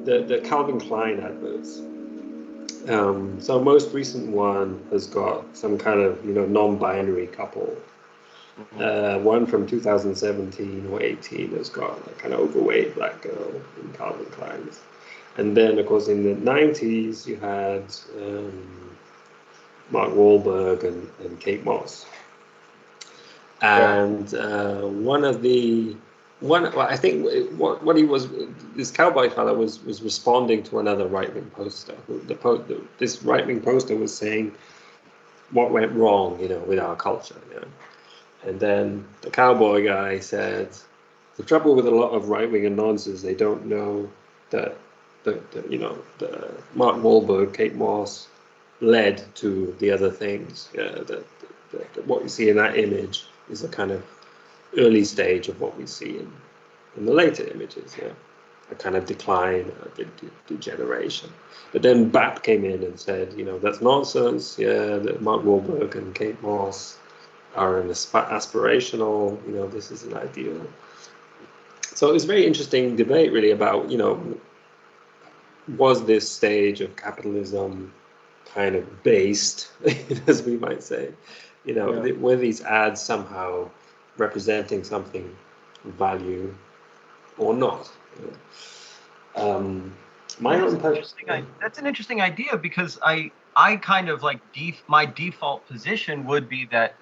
the Calvin Klein adverts. So most recent one has got some kind of non-binary couple. Mhm. One from 2017 or 18 has got a kind of overweight black girl in Calvin Klein's. And then, of course, in the 90s, you had Mark Wahlberg and Kate Moss. Yeah. And well, I think what he was, this cowboy fellow was responding to another right-wing poster. This right-wing poster was saying what went wrong, with our culture, And then the cowboy guy said, the trouble with a lot of right-wing announcers, they don't know that the Mark Wahlberg, Kate Moss led to the other things. What you see in that image is a kind of early stage of what we see in the later images. Yeah, a kind of decline, degeneration. But then BAP came in and said, that's nonsense. Yeah, that Mark Wahlberg and Kate Moss are an aspirational. This is an ideal. So it was a very interesting debate, really, about was this stage of capitalism kind of based, as we might say, Yeah. were these ads somehow representing something of value or not? Um, my That's own an per- interesting. That's an interesting idea because I kind of like my default position would be that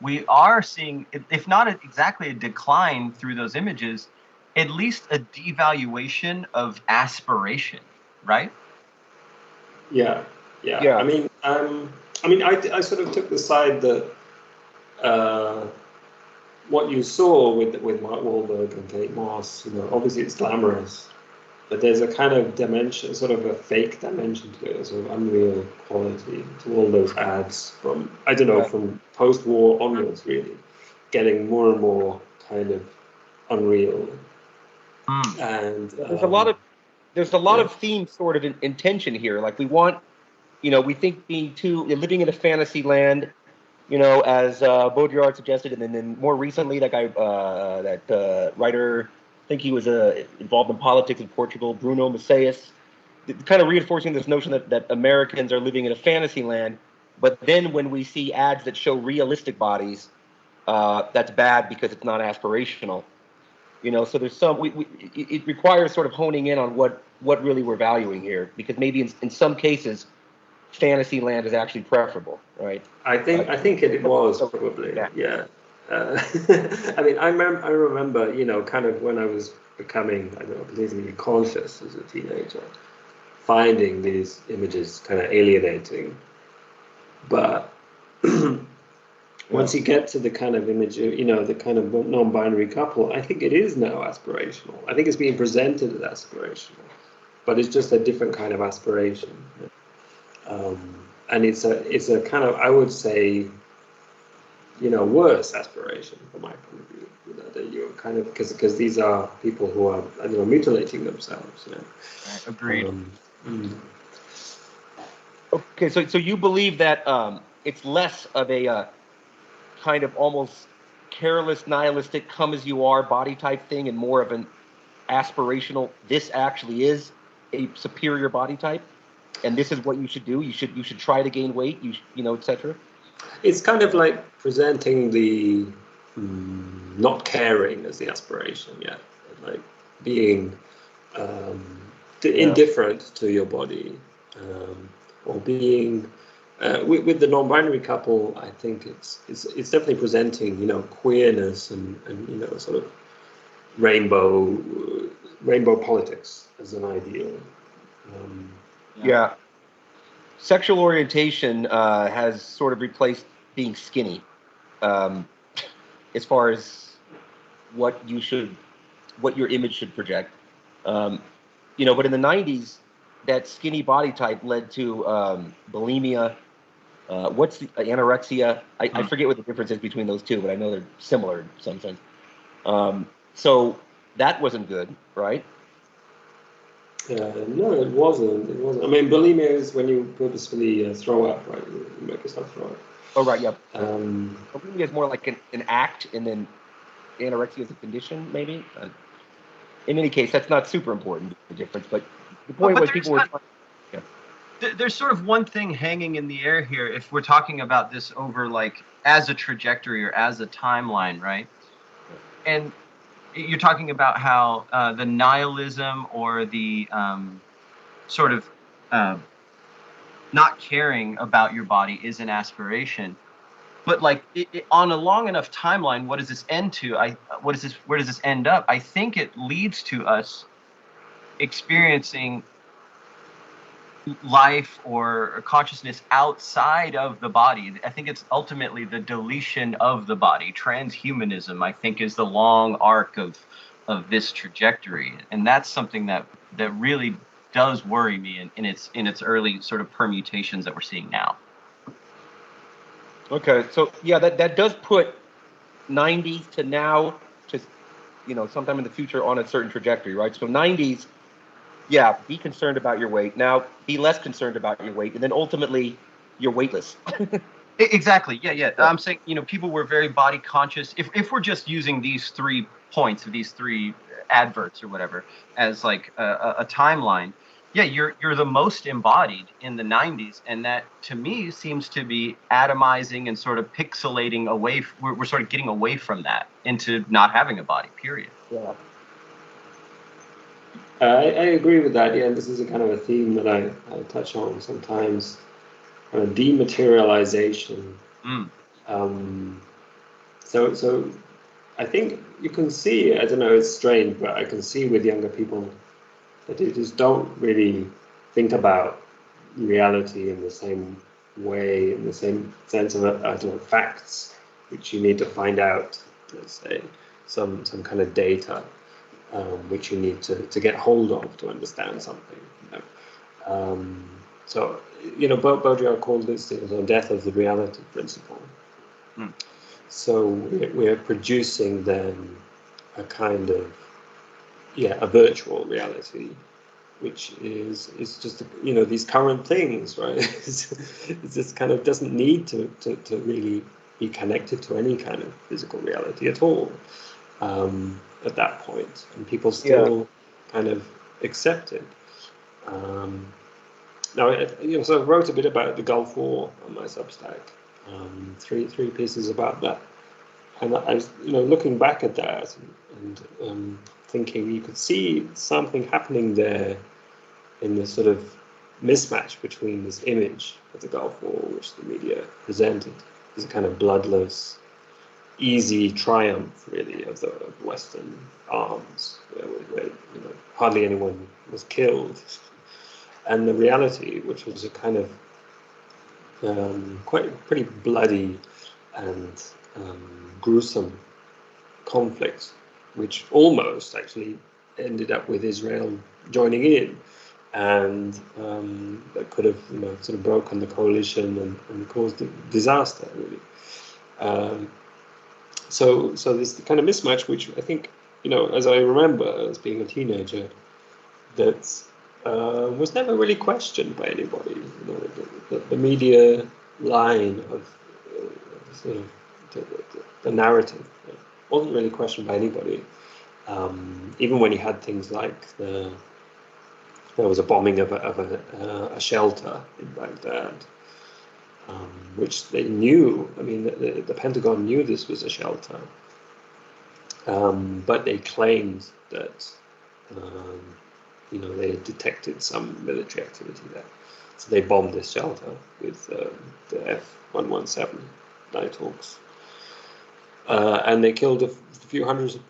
we are seeing, if not exactly a decline through those images, at least a devaluation of aspiration, right? yeah, yeah. Yeah. I sort of took the side that uh, what you saw with Mark Wahlberg and Kate Moss, obviously it's glamorous, but there's a kind of dimension, sort of a fake dimension to it, a sort of unreal quality to all those ads from, I don't know, Right. from post-war onwards, really, getting more and more kind of unreal. Mm. And There's a lot of there's a lot yeah, of themes sort of in tension here. Like we want, we think being living in a fantasy land, as Baudrillard suggested, and then more recently, that guy, that writer, I think he was involved in politics in Portugal, Bruno Macias, kind of reinforcing this notion that Americans are living in a fantasy land. But then when we see ads that show realistic bodies, that's bad because it's not aspirational. So there's it requires sort of honing in on what really we're valuing here, because maybe in some cases fantasy land is actually preferable, right? I think it was probably, Yeah. yeah. Uh, I remember, kind of when I was becoming, I don't know, politically conscious as a teenager, finding these images kind of alienating. But Yeah. once you get to the kind of image, the kind of non-binary couple, I think it is now aspirational. I think it's being presented as aspirational, but it's just a different kind of aspiration. And it's a kind of, I would say, worse aspiration from my point of view. That you're kind of, because these are people who are, mutilating themselves. Right. Agreed. Mm. Okay, so you believe that it's less of a kind of almost careless, nihilistic, come as you are body type thing, and more of an aspirational. This actually is a superior body type, and this is what you should do. You should try to gain weight. Etc. It's kind of like presenting the not caring as the aspiration, yeah, like being um, Yeah. indifferent to your body, or being with the non-binary couple. I think it's definitely presenting, queerness and sort of rainbow rainbow politics as an ideal. Um, Yeah. Yeah. Sexual orientation has sort of replaced being skinny, um, as far as what what your image should project. Um, but in the '90s, that skinny body type led to bulimia. What's the anorexia? I Hmm. forget what the difference is between those two, but I know they're similar in some sense. So that wasn't good, right? No, it wasn't. It wasn't. I mean, bulimia is when you purposefully throw up, right? You make yourself throw up. Oh, right, yeah. Um, Bulimia is more like an act, and then anorexia is a condition, maybe. In any case, that's not super important, the difference. But The point But was people were. there's sort of one thing hanging in the air here if we're talking about this over like as a trajectory or as a timeline, right? And you're talking about how the nihilism or the sort of not caring about your body is an aspiration. But like on a long enough timeline, what does this end to? Where does this end up? I think it leads to us experiencing life or consciousness outside of the body. I think it's ultimately the deletion of the body. Transhumanism, I think, is the long arc of this trajectory, and that's something that really does worry me in its early sort of permutations that we're seeing now. Okay, so yeah, that does put 90s to now to sometime in the future on a certain trajectory, right? So 90s. Yeah, be concerned about your weight. Now, be less concerned about your weight, and then ultimately, you're weightless. Exactly. Yeah. I'm saying, people were very body conscious. If we're just using these 3 points of these 3 adverts or whatever as like a timeline, yeah, you're the most embodied in the 90s, and that to me seems to be atomizing and sort of pixelating away. We're sort of getting away from that into not having a body. Period. Yeah. I agree with that. Yeah, and this is a kind of a theme that I touch on sometimes. Dematerialization. So I think you can see, I don't know, it's strange, but I can see with younger people that they just don't really think about reality in the same way, in the same sense of, I don't know, facts, which you need to find out, let's say, some kind of data, which you need to get hold of to understand something. So, Baudrillard called this the death of the reality principle. So we're producing then a kind of, a virtual reality, which is just, these current things, right? It just kind of doesn't need to really be connected to any kind of physical reality at all at that point. And people still kind of accept it. Now, so I wrote a bit about the Gulf War on my Substack, three pieces about that, and I was, looking back at that and thinking you could see something happening there in this sort of mismatch between this image of the Gulf War, which the media presented as a kind of bloodless, easy triumph, really, of the Western arms, where hardly anyone was killed. And the reality, which was a kind of pretty bloody and gruesome conflict, which almost actually ended up with Israel joining in, and that could have sort of broken the coalition and caused a disaster, really. So this kind of mismatch, which I think, as I remember as being a teenager, that was never really questioned by anybody. The media line of sort of the narrative wasn't really questioned by anybody. Even when you had things like there was a bombing of a shelter in Baghdad, which they knew. I mean, the Pentagon knew this was a shelter, but they claimed that they had detected some military activity there. So they bombed this shelter with the F-117 Nighthawks, and they killed a few hundred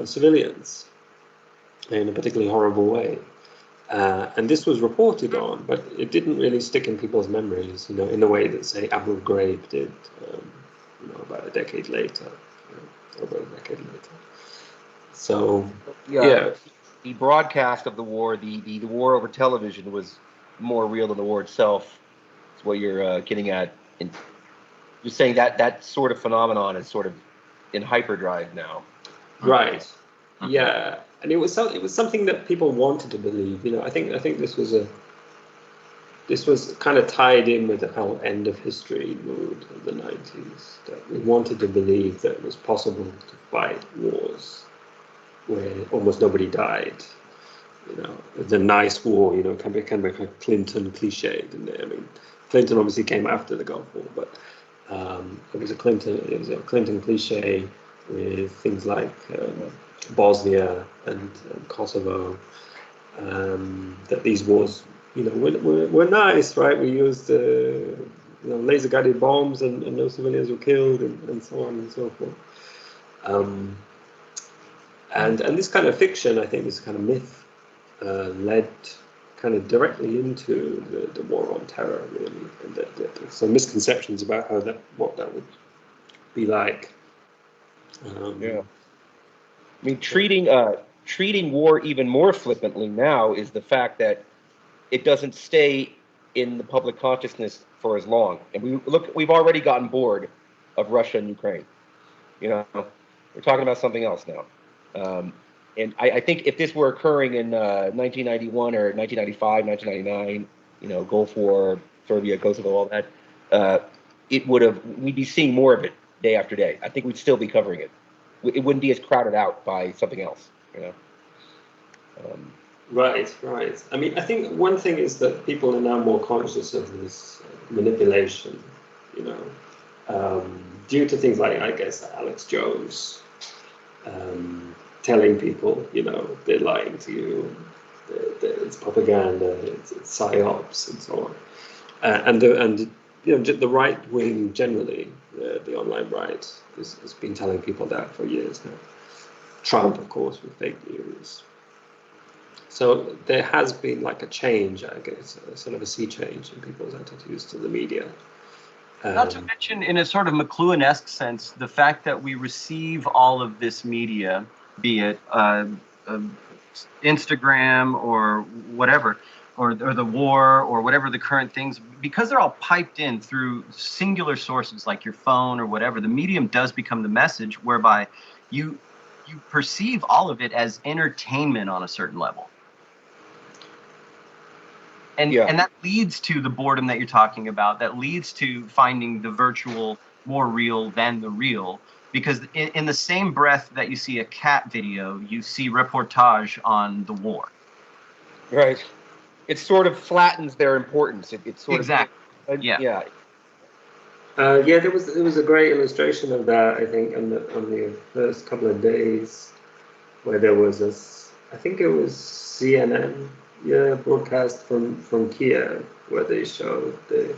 civilians in a particularly horrible way. And this was reported on, but it didn't really stick in people's memories, in the way that, say, Abu Ghraib did, about a decade later, over a decade later. So, yeah. The broadcast of the war, the war over television, was more real than the war itself. That's what you're getting at. And you're saying that sort of phenomenon is sort of in hyperdrive now. Right. Yeah, and it was something that people wanted to believe. I think this was kind of tied in with the whole end of history mood of the 90s. That we wanted to believe that it was possible to fight wars where almost nobody died, the nice war, can become a Clinton cliche, didn't it? I mean, Clinton obviously came after the Gulf War, but it was a Clinton cliche with things like Bosnia and Kosovo. That these wars, were nice, right? We used laser guided bombs and no civilians were killed and so on and so forth. And this kind of fiction, I think, this kind of myth, led kind of directly into the war on terror, really, and some misconceptions about what that would be like. I mean, treating war even more flippantly now is the fact that it doesn't stay in the public consciousness for as long. And we've already gotten bored of Russia and Ukraine. We're talking about something else now. And I think if this were occurring in 1991 or 1995, 1999, Gulf War, Serbia, Kosovo, all that, we'd be seeing more of it day after day. I think we'd still be covering it. It wouldn't be as crowded out by something else. Right. I mean, I think one thing is that people are now more conscious of this manipulation, due to things like, I guess, Alex Jones telling people, they're lying to you, it's propaganda, it's psyops, and so on, and the right wing generally, the online right, has been telling people that for years now. Trump, of course, with fake news. So there has been like a change, I guess, sort of a sea change in people's attitudes to the media. Not to mention, in a sort of McLuhan-esque sense, the fact that we receive all of this media, be it Instagram or whatever, or the war or whatever the current things, because they're all piped in through singular sources like your phone or whatever, the medium does become the message, whereby you perceive all of it as entertainment on a certain level. And that leads to the boredom that you're talking about. That leads to finding the virtual more real than the real. Because in the same breath that you see a cat video, you see reportage on the war. Right. It sort of flattens their importance. It sort exactly. Yeah. There was a great illustration of that, I think, on the first couple of days, where there was I think it was CNN. Broadcast from Kiev, where they showed the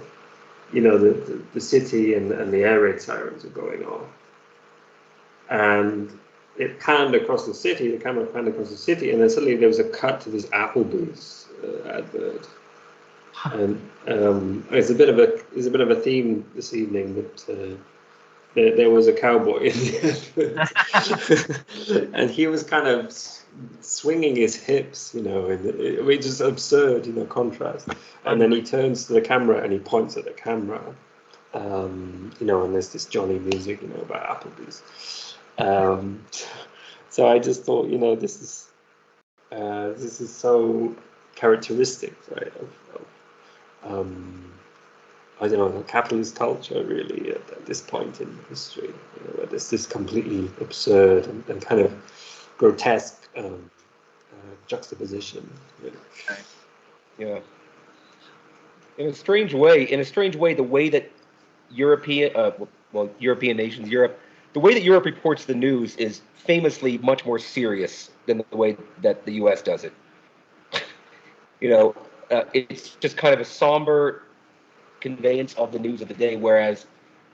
city and the air raid sirens are going off, and it panned across the city. The camera panned across the city, and then suddenly there was a cut to this Applebee's advert, and it's a bit of a theme this evening that. There was a cowboy in the advert, and he was kind of swinging his hips, and it's just absurd, contrast. And then he turns to the camera and he points at the camera, and there's this Johnny music, about Applebee's. So I just thought, this is so characteristic, right, of I don't know, capitalist culture, really, at this point in history, where there's this completely absurd and kind of grotesque juxtaposition. Yeah. In a strange way, the way that European nations, Europe, the way that Europe reports the news is famously much more serious than the way that the U.S. does it. It's just kind of a somber conveyance of the news of the day, whereas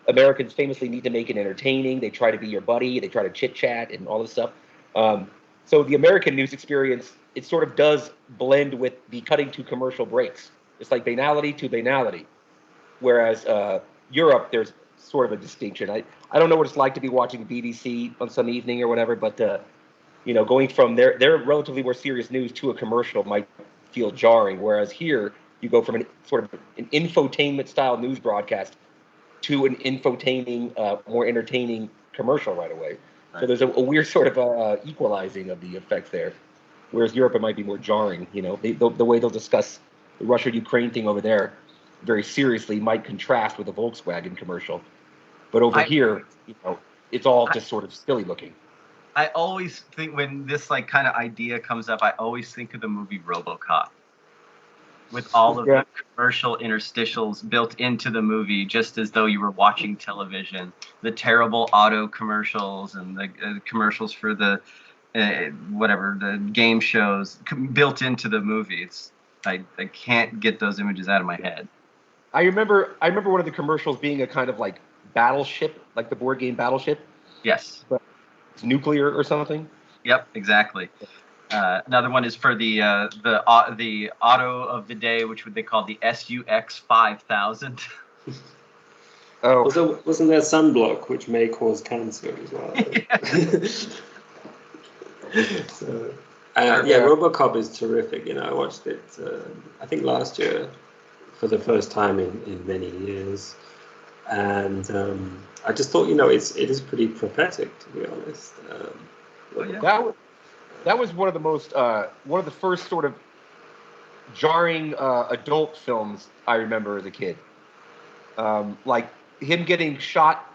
Americans famously need to make it entertaining. They try to be your buddy. They try to chit chat and all this stuff. So the American news experience, it sort of does blend with the cutting to commercial breaks. It's like banality to banality, whereas Europe, there's sort of a distinction. I don't know what it's like to be watching BBC on some evening or whatever, but going from their relatively more serious news to a commercial might feel jarring, whereas here you go from an infotainment style news broadcast to an infotaining, more entertaining commercial right away. Right. So there's a weird sort of equalizing of the effects there. Whereas Europe, it might be more jarring. The way they'll discuss the Russia-Ukraine thing over there very seriously might contrast with a Volkswagen commercial. But over here, it's all just sort of silly looking. I always think when this like kind of idea comes up, I always think of the movie RoboCop, with all of the commercial interstitials built into the movie, just as though you were watching television. The terrible auto commercials and the commercials for the whatever the game shows built into the movie. I can't get those images out of my head. I remember one of the commercials being a kind of like battleship, like the board game Battleship. Yes. But it's nuclear or something. Yep, exactly. Another one is for the auto of the day, which they call the SUX 5000. Oh, also, wasn't there sunblock which may cause cancer as well? So, yeah, RoboCop is terrific. You know, I watched it. I think last year for the first time in many years, and I just thought, you know, it is pretty prophetic, to be honest. That was one of the most one of the first sort of jarring adult films I remember as a kid. Like him getting shot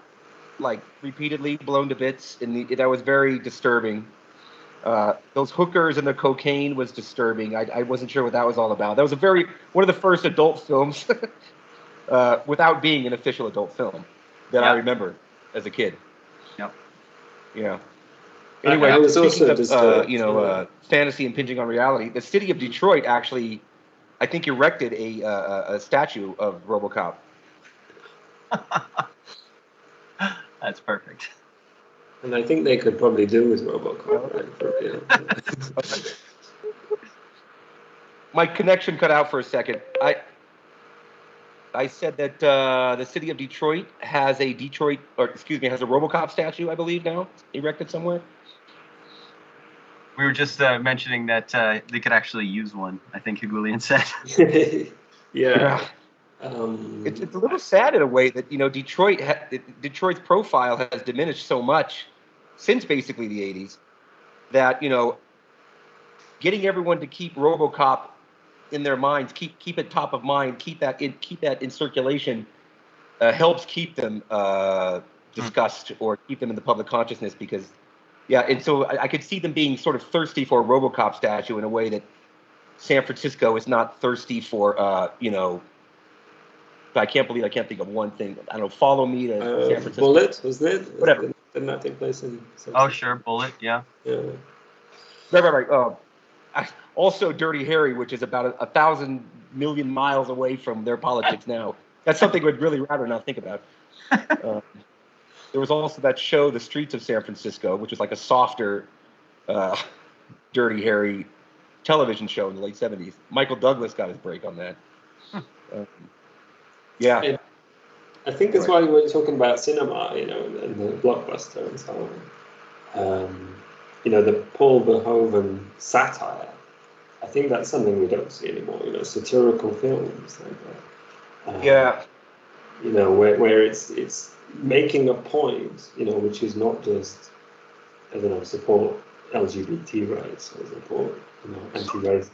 like repeatedly, blown to bits, that was very disturbing. Those hookers and the cocaine was disturbing. I wasn't sure what that was all about. That was one of the first adult films without being an official adult film that I remember as a kid. Yep. Yeah. Anyway, I was speaking also of fantasy impinging on reality, the city of Detroit actually, I think, erected a statue of RoboCop. That's perfect. And I think they could probably do with RoboCop, right? My connection cut out for a second. I said that the city of Detroit has a RoboCop statue, I believe, now erected somewhere. We were just mentioning that they could actually use one. I think Higulian said. Yeah. It's a little sad in a way that, you know, Detroit's profile has diminished so much since basically the 80s that, you know, getting everyone to keep RoboCop in their minds, keep it top of mind, keep that in circulation, helps keep them discussed or keep them in the public consciousness, because and so I could see them being sort of thirsty for a RoboCop statue in a way that San Francisco is not thirsty for, you know. I can't believe I can't think of one thing. I don't know. Follow me to San Francisco. Bullet, was it? Whatever. Didn't that take place in? Oh, sure, Bullet. Yeah. Yeah. Right. Also, Dirty Harry, which is about 1,000 million miles away from their politics now. That's something we'd really rather not think about. There was also that show, The Streets of San Francisco, which was like a softer Dirty Harry television show in the late 70s. Michael Douglas got his break on that. Yeah. I think that's why we're talking about cinema, you know, and the blockbuster and so on. You know, the Paul Verhoeven satire. I think that's something we don't see anymore. You know, satirical films like that. You know, where it's making a point, you know, which is not just, I don't know, support LGBT rights or support, you know, anti-racism.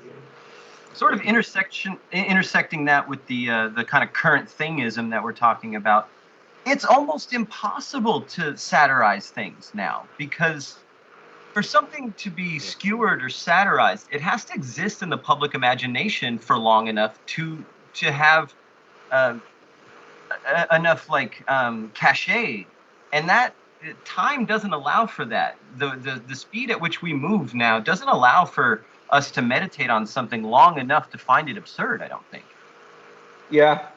Sort of intersecting that with the kind of current thingism that we're talking about. It's almost impossible to satirize things now, because for something to be skewered or satirized, it has to exist in the public imagination for long enough to have enough like cachet, and that time doesn't allow for that. The speed at which we move now doesn't allow for us to meditate on something long enough to find it absurd, I don't think. Yeah.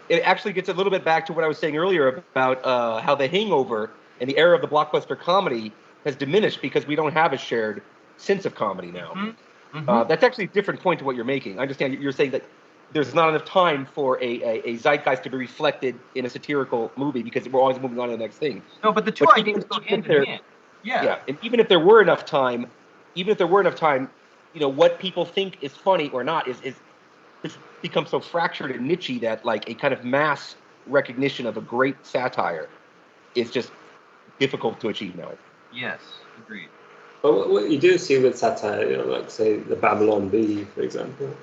It actually gets a little bit back to what I was saying earlier about how the hangover and the era of the blockbuster comedy has diminished because we don't have a shared sense of comedy now. Mm-hmm. Mm-hmm. That's actually a different point to what you're making. I understand you're saying that there's not enough time for a zeitgeist to be reflected in a satirical movie because we're always moving on to the next thing. No, but the two ideas go hand in hand. Yeah, and even if there were enough time, you know, what people think is funny or not is it's become so fractured and nichey that like a kind of mass recognition of a great satire is just difficult to achieve now. Yes, agreed. But what you do see with satire, you know, like say the Babylon Bee, for example,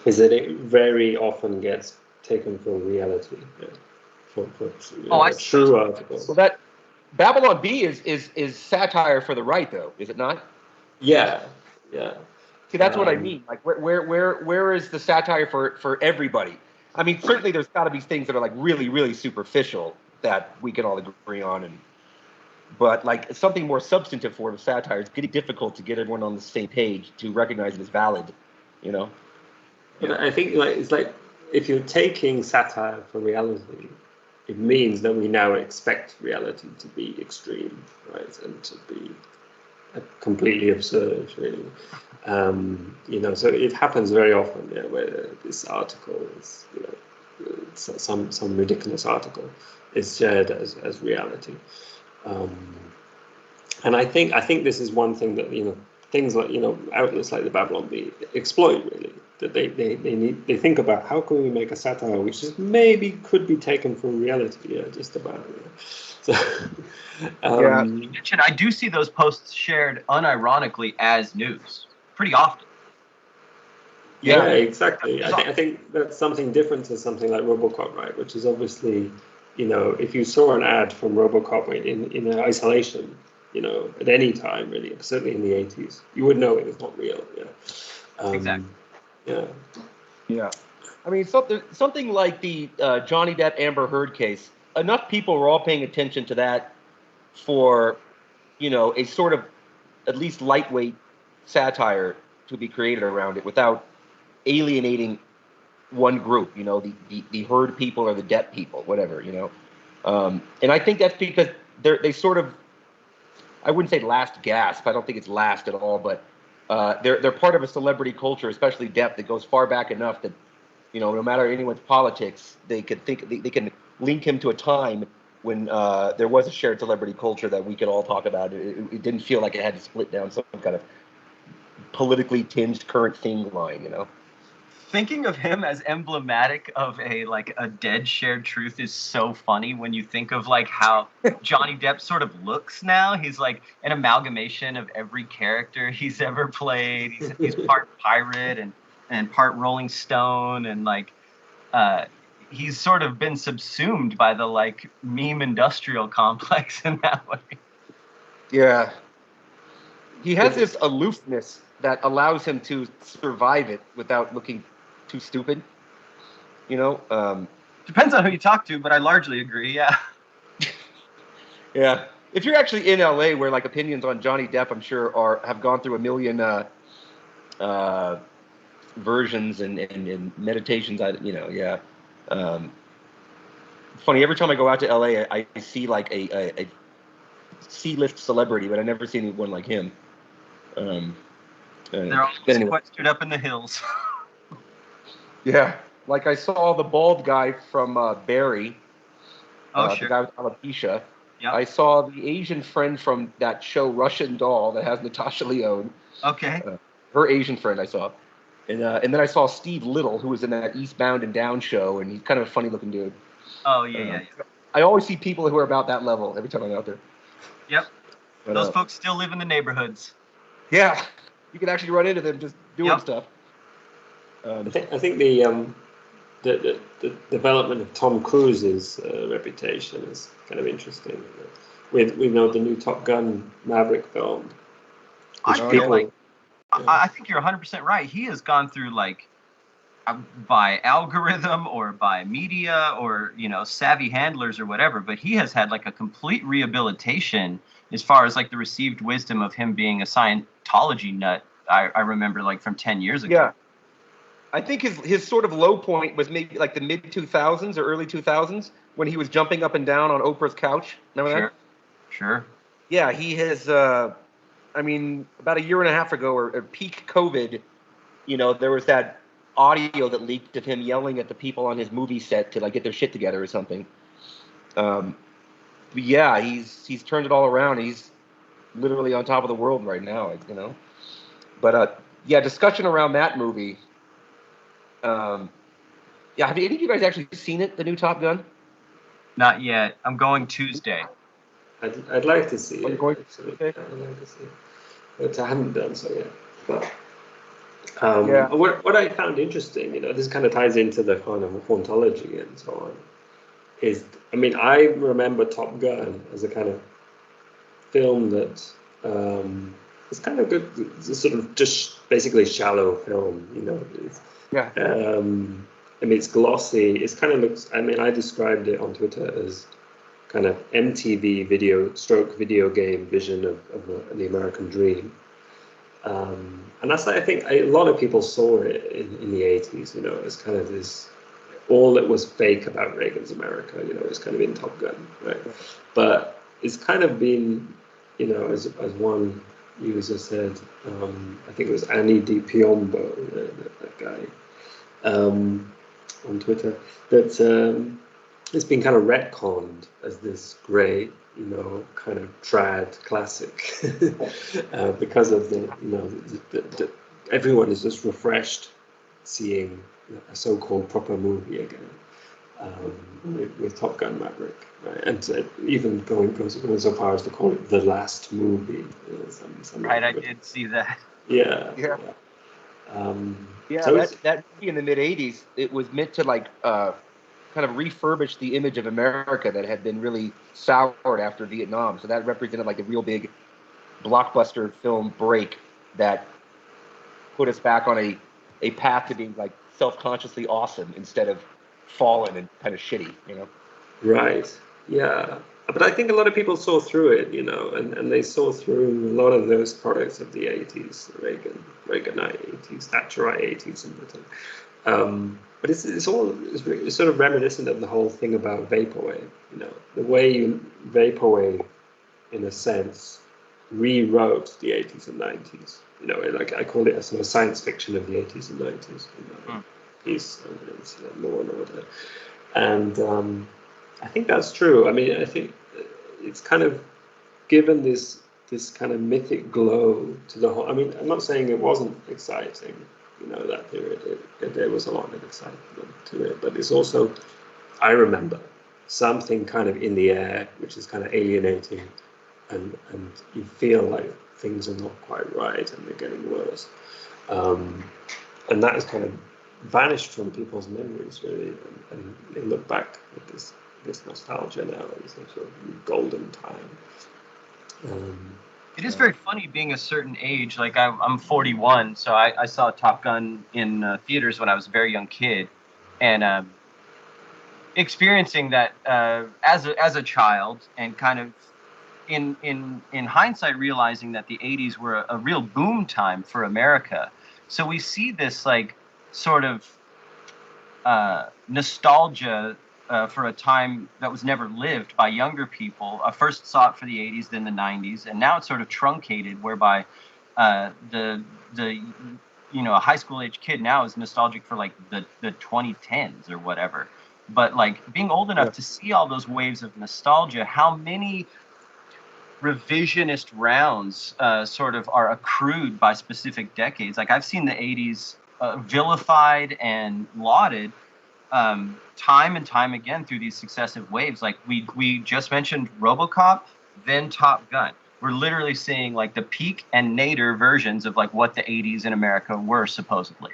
is that it very often gets taken for reality, for true articles. Well, Babylon Bee is satire for the right, though, is it not? Yeah, yeah. See, that's what I mean. Like, where is the satire for everybody? I mean, certainly there's got to be things that are like really, really superficial that we can all agree on, but like something more substantive form of satire is getting difficult to get everyone on the same page to recognize it as valid, you know? But I think like it's like if you're taking satire for reality, it means that we now expect reality to be extreme, right, and to be completely absurd, really. So it happens very often, where this article is, some ridiculous article is shared as reality, and I think this is one thing that things like outlets like the Babylon Bee exploit, really, that they think about how can we make a satire which is maybe could be taken for reality, just about. So, Yeah. I do see those posts shared unironically as news pretty often. Yeah, exactly. I think that's something different to something like RoboCop, right? Which is obviously, if you saw an ad from RoboCop in isolation, at any time, really, certainly in the 80s, you would know it was not real. Yeah. Exactly. Yeah. Yeah. I mean, something like the Johnny Depp Amber Heard case. Enough people were all paying attention to that for, a sort of at least lightweight satire to be created around it without alienating one group. The Heard people or the Depp people, whatever. And I think that's because they sort of, I wouldn't say last gasp. I don't think it's last at all, but they're part of a celebrity culture, especially Depp, that goes far back enough that no matter anyone's politics, they can link him to a time when there was a shared celebrity culture that we could all talk about. It didn't feel like it had to split down some kind of politically tinged current thing line. Thinking of him as emblematic of a dead shared truth is so funny when you think of like how Johnny Depp sort of looks now. He's like an amalgamation of every character he's ever played. He's part pirate and part Rolling Stone, and he's sort of been subsumed by the meme industrial complex in that way. Yeah. He has this aloofness that allows him to survive it without looking too stupid. Depends on who you talk to, but I largely agree. Yeah. Yeah. If you're actually in LA, where opinions on Johnny Depp, I'm sure have gone through a million versions and meditations. Yeah. Funny. Every time I go out to LA, I see a C-list celebrity, but I never see anyone like him. They're all sequestered up in the hills. Yeah, I saw the bald guy from Barry. Oh, sure. The guy with alopecia. Yep. I saw the Asian friend from that show Russian Doll that has Natasha Lyonne. Okay. Her Asian friend I saw. And then I saw Steve Little, who was in that Eastbound and Down show, and he's kind of a funny-looking dude. Oh, yeah. I always see people who are about that level every time I'm out there. Yep. But, those folks still live in the neighborhoods. Yeah. You can actually run into them just doing stuff. I think the development of Tom Cruise's reputation is kind of interesting. With the new Top Gun Maverick film. I think you're 100% right. He has gone through by algorithm or by media or savvy handlers or whatever, but he has had a complete rehabilitation as far as the received wisdom of him being a Scientology nut. I remember from 10 years ago. Yeah. I think his sort of low point was maybe the mid 2000s or early 2000s when he was jumping up and down on Oprah's couch. Remember that? Sure. Yeah, he has. About a year and a half ago, or peak COVID, there was that audio that leaked of him yelling at the people on his movie set to get their shit together or something. But yeah, he's turned it all around. He's literally on top of the world right now. But yeah, discussion around that movie. Yeah, have any of you guys actually seen it, the new Top Gun? Not yet. I'm going Tuesday. I'd like to see it. Going Tuesday? I'd like to see it, but I haven't done so yet. But what I found interesting, this kind of ties into the kind of hauntology and so on. I remember Top Gun as a kind of film that is kind of good. It's a sort of just basically shallow film, you know. Yeah. I mean, it's glossy. It's kind of looks. I mean, I described it on Twitter as kind of MTV video game vision of the American dream. And that's, I think, a lot of people saw it in the 80s, you know, as kind of this, all that was fake about Reagan's America, you know, it's kind of in Top Gun, right? But it's kind of been, you know, as one user said, I think it was Annie Di Piombo, that guy, on Twitter, that it's been kind of retconned as this great, you know, kind of trad classic because of the, you know, everyone is just refreshed seeing a so-called proper movie again with Top Gun Maverick, right? And even going so far as to call it the last movie. Right, I did see that. Yeah. Yeah. Yeah, So that movie in the mid '80s, it was meant to like kind of refurbish the image of America that had been really soured after Vietnam. So that represented like a real big blockbuster film break that put us back on a path to being like self-consciously awesome instead of fallen and kind of shitty, you know? Right. Yeah. But I think a lot of people saw through it, you know, and they saw through a lot of those products of the 80s, Reaganite 80s, Thatcherite 80s in Britain. But it's sort of reminiscent of the whole thing about vaporwave, you know, the way vaporwave, in a sense, rewrote the 80s and 90s. You know, like I call it a sort of science fiction of the 80s and 90s. You know, Peace, Law and Order, and I think that's true. I mean, I think it's kind of given this kind of mythic glow to the whole. I mean, I'm not saying it wasn't exciting, you know, that period. There was a lot of excitement to it, but it's also, I remember something kind of in the air, which is kind of alienating, and you feel like things are not quite right and they're getting worse, and that has kind of vanished from people's memories, really, and they look back with this nostalgia now as a sort of golden time. It is very funny being a certain age. Like I'm 41, so I saw Top Gun in theaters when I was a very young kid, and experiencing that as a child, and kind of in hindsight realizing that the 80s were a real boom time for America. So we see this like sort of nostalgia for a time that was never lived by younger people. I first saw it for the 80s, then the 90s, and now it's sort of truncated, whereby the you know, a high school age kid now is nostalgic for like the 2010s or whatever. But like being old enough to see all those waves of nostalgia, how many revisionist rounds sort of are accrued by specific decades. Like I've seen the 80s vilified and lauded time and time again through these successive waves. Like we just mentioned RoboCop, then Top Gun. We're literally seeing like the peak and nadir versions of like what the 80s in America were supposedly.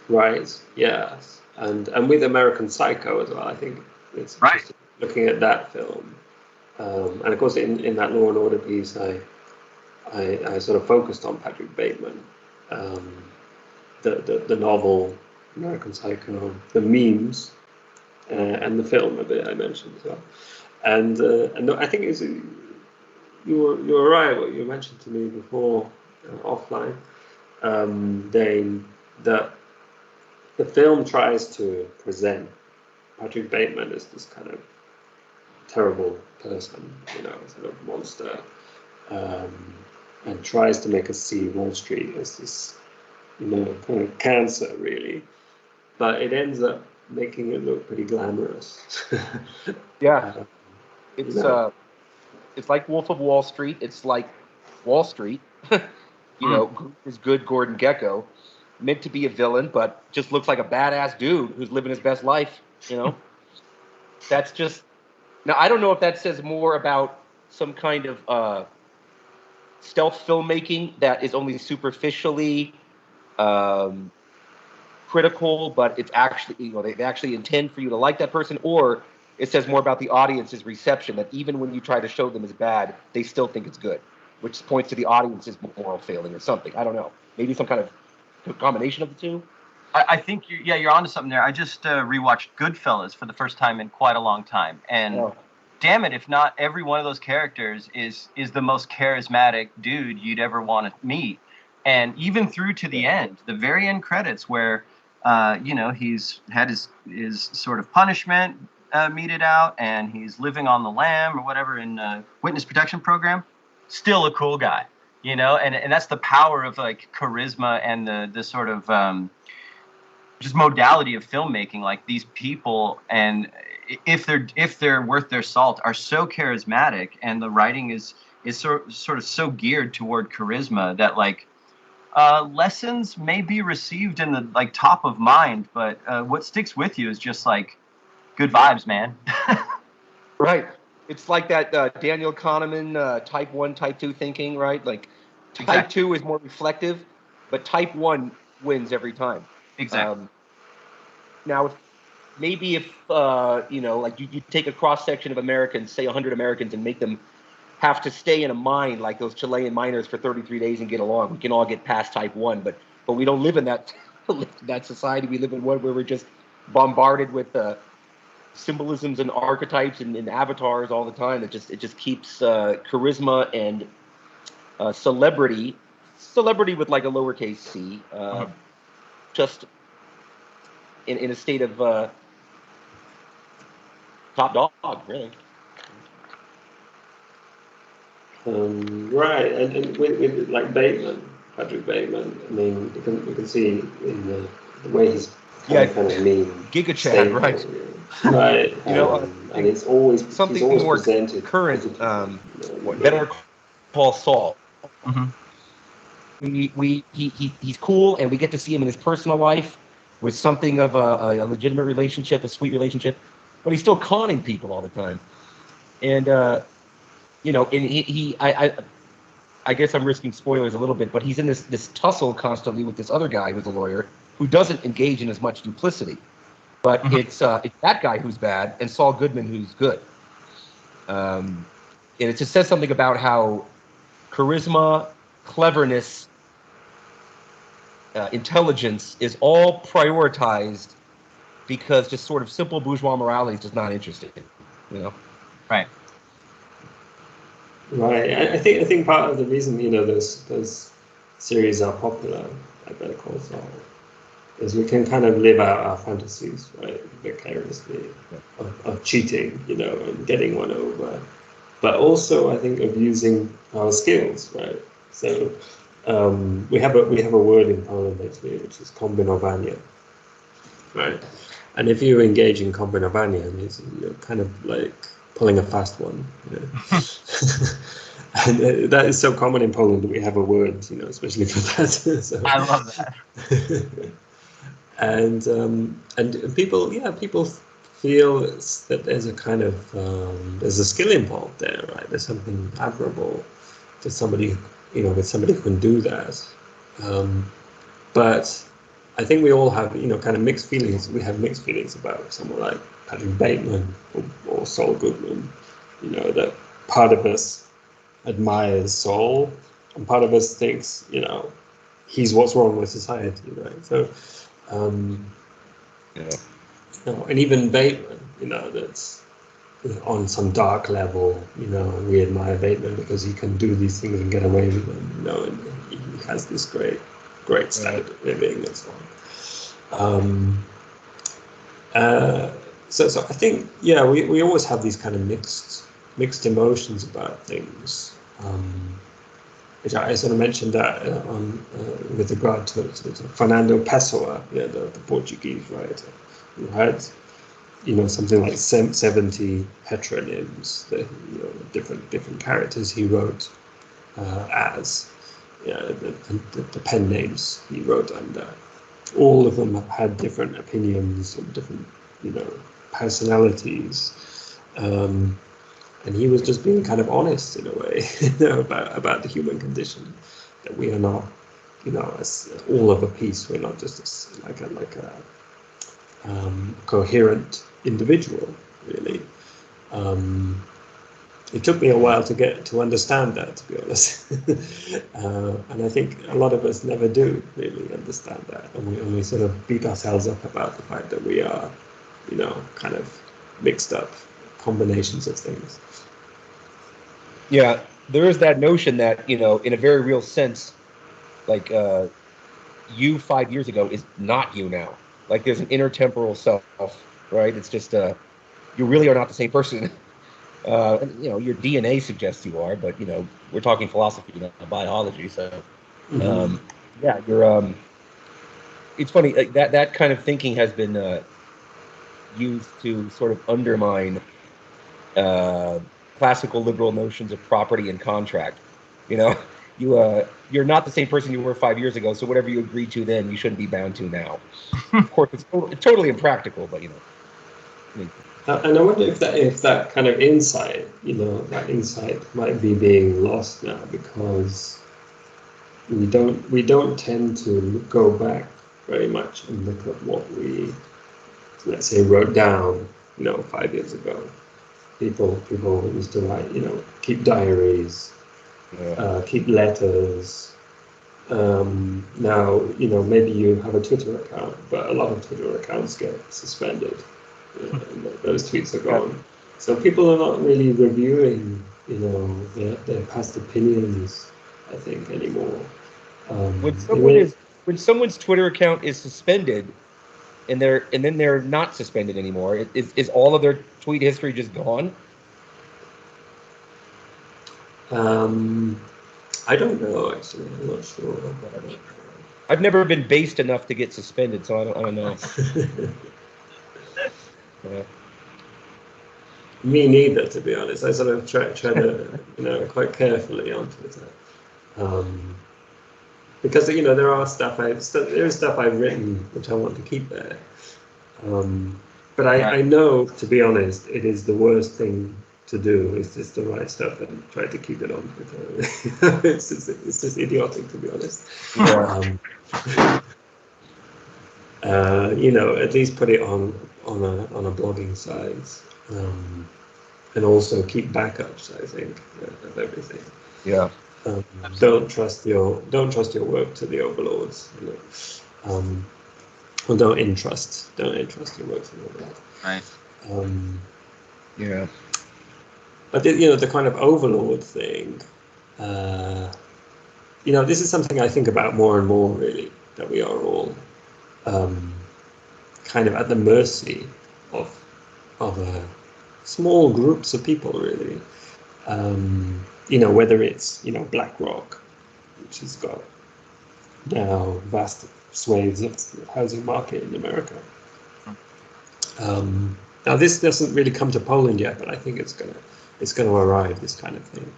Right. Yes. And with American Psycho as well. I think it's right. Just looking at that film, and of course in that Law and Order piece, I sort of focused on Patrick Bateman, the novel American Psycho, the memes, and the film a bit I mentioned as well. And I think it's you were right what you mentioned to me before offline, Dane, that the film tries to present Patrick Bateman as this kind of terrible person, you know, sort of monster, and tries to make us see Wall Street as this, you know, kind of cancer, really. But it ends up making it look pretty glamorous. Yeah, it's you know. it's like Wolf of Wall Street. It's like Wall Street. You know, is good Gordon Gekko, meant to be a villain, but just looks like a badass dude who's living his best life. You know, that's just. Now I don't know if that says more about some kind of stealth filmmaking that is only superficially critical, but it's actually, you know, they actually intend for you to like that person, or it says more about the audience's reception, that even when you try to show them as bad, they still think it's good, which points to the audience's moral failing or something. I don't know. Maybe some kind of combination of the two. I think you're onto something there. I just rewatched Goodfellas for the first time in quite a long time, and damn it, if not every one of those characters is the most charismatic dude you'd ever want to meet, and even through to the end, the very end credits where he's had his sort of punishment meted out, and he's living on the lam or whatever in witness protection program, still a cool guy, and that's the power of like charisma and the sort of just modality of filmmaking. Like these people, and if they're worth their salt, are so charismatic, and the writing is sort of so geared toward charisma that like lessons may be received in the like top of mind, but what sticks with you is just like good vibes, man. Right. It's like that Daniel Kahneman type 1, type 2 thinking, right? Like type 2 is more reflective, but type 1 wins every time. Exactly. Now, if like you take a cross section of Americans, say 100 Americans, and make them have to stay in a mine like those Chilean miners for 33 days and get along, we can all get past type 1, but we don't live in that society. We live in one where we're just bombarded with symbolisms and archetypes and avatars all the time. It just keeps charisma and celebrity with like a lowercase c, just in a state of top dog, really. Right, and with like Patrick Bateman, I mean, you can see in the way he's kind of mean Giga Chad, right? Right, and it's always something he's always more presented current. Better Call Saul. He's cool, and we get to see him in his personal life with something of a legitimate relationship, a sweet relationship, but he's still conning people all the time. And and I guess I'm risking spoilers a little bit, but he's in this tussle constantly with this other guy who's a lawyer who doesn't engage in as much duplicity. But it's that guy who's bad and Saul Goodman who's good. And it just says something about how charisma, cleverness, intelligence is all prioritized because just sort of simple bourgeois morality is just not interesting, Right. Right. I think part of the reason those series are popular, like Better Call Saul, is we can kind of live out our fantasies, right, vicariously, of cheating, and getting one over, but also I think of using our skills, right. So we have a word in Poland actually, which is kombinowanie, right, and if you engage in kombinowanie, you're kind of like pulling a fast one, and that is so common in Poland that we have a word, especially for that. So, I love that. and people feel that there's a kind of there's a skill involved there, right? There's something admirable to somebody, with somebody who can do that. But I think we all have, kind of mixed feelings. We have mixed feelings about someone like Patrick Bateman or Saul Goodman. That part of us admires Saul, and part of us thinks, he's what's wrong with society, right? So, and even Bateman, that's on some dark level, we admire Bateman because he can do these things and get away with them, and he has this great standard of living and so on. So I think, we always have these kind of mixed emotions about things, which I sort of mentioned that with regard to Fernando Pessoa, the Portuguese writer, who had something like 70 heteronyms, different characters he wrote as, the pen names he wrote under. All of them have had different opinions and different personalities, and he was just being kind of honest in a way, about the human condition, that we are not, as all of a piece. We're not just like a coherent individual, really. It took me a while to get to understand that, to be honest. And I think a lot of us never do really understand that, and we sort of beat ourselves up about the fact that we are, kind of mixed up combinations of things. Yeah, there is that notion that, in a very real sense, like you 5 years ago is not you now. Like there's an intertemporal self, right? It's just you really are not the same person. And, your DNA suggests you are, but we're talking philosophy, not biology. So yeah, you're. It's funny, like that kind of thinking has been used to sort of undermine classical liberal notions of property and contract. You know, you're not the same person you were 5 years ago, so whatever you agreed to then, you shouldn't be bound to now. Of course, it's totally impractical, but I mean, and I wonder if that kind of insight, that insight might be being lost now, because we don't tend to go back very much and look at what we, let's say, wrote down, 5 years ago. People used to write, keep diaries, keep letters. Now, maybe you have a Twitter account, but a lot of Twitter accounts get suspended. And those tweets are gone. So people are not really reviewing, their past opinions, I think, anymore. when someone's Twitter account is suspended, and then they're not suspended anymore, is all of their tweet history just gone? I don't know, actually. I'm not sure. I've never been based enough to get suspended, so I don't know. Yeah. Me neither, to be honest. I sort of try to, quite carefully on Twitter, because there is stuff I've written which I want to keep there, but I know, to be honest, it is the worst thing to do is just to write stuff and try to keep it on Twitter. It's just idiotic, to be honest. Yeah. At least put it on a blogging site, and also keep backups, I think, of everything. Yeah. Don't trust your work to the overlords. Or don't entrust your work to the overlords. Right. Yeah. But the kind of overlord thing, this is something I think about more and more, really, that we are all kind of at the mercy of small groups of people, really. Whether it's BlackRock, which has got now vast swathes of the housing market in America. Now this doesn't really come to Poland yet, but I think it's gonna arrive, this kind of thing.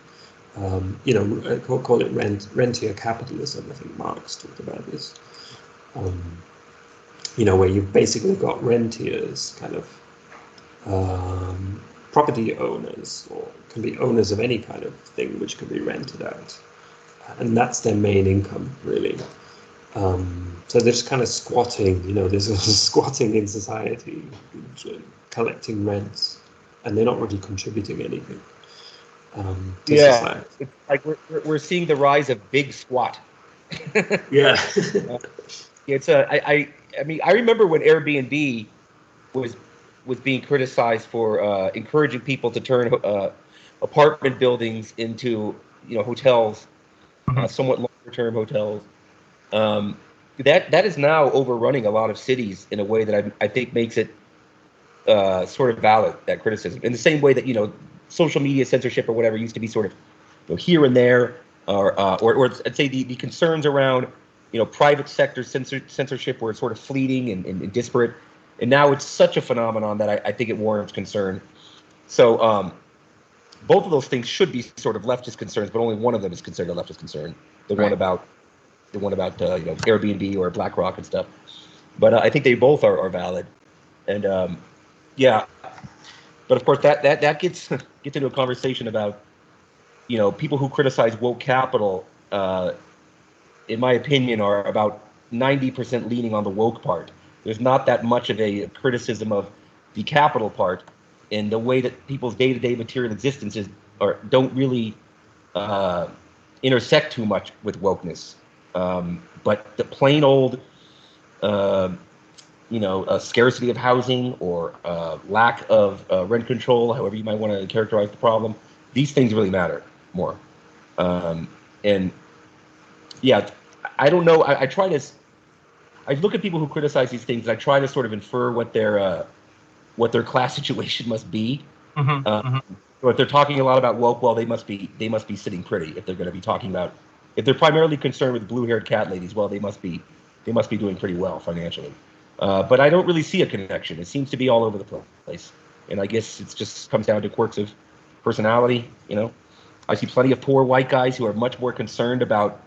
Call it rentier capitalism. I think Marx talked about this. Where you've basically got rentiers, kind of property owners, or can be owners of any kind of thing which can be rented out, and that's their main income, really. So they're just kind of squatting, there's a squatting in society, collecting rents, and they're not really contributing anything to society. It's like we're seeing the rise of big squat. Yeah. It's I mean, I remember when Airbnb was being criticized for encouraging people to turn apartment buildings into hotels, somewhat longer term hotels. That is now overrunning a lot of cities in a way that I think makes it sort of valid, that criticism. In the same way that social media censorship or whatever used to be sort of here and there, or I'd say the concerns around private sector censorship were sort of fleeting and disparate, and now it's such a phenomenon that I think it warrants concern. So both of those things should be sort of leftist concerns, but only one of them is considered a leftist concern. The one about Airbnb or BlackRock and stuff. But I think they both are valid, and yeah. But of course, that gets into a conversation about people who criticize woke capital. In my opinion, are about 90% leaning on the woke part. There's not that much of a criticism of the capital part. and the way that people's day-to-day material existences don't really intersect too much with wokeness. But the plain old, scarcity of housing or lack of rent control, however you might want to characterize the problem, these things really matter more. And yeah, I don't know. I look at people who criticize these things, and I try to sort of infer what their class situation must be. So if they're talking a lot about woke, well, they must be sitting pretty. If they're going to be talking about, if they're primarily concerned with blue-haired cat ladies, well, they must be doing pretty well financially. But I don't really see a connection. It seems to be all over the place, and I guess it just comes down to quirks of personality. I see plenty of poor white guys who are much more concerned about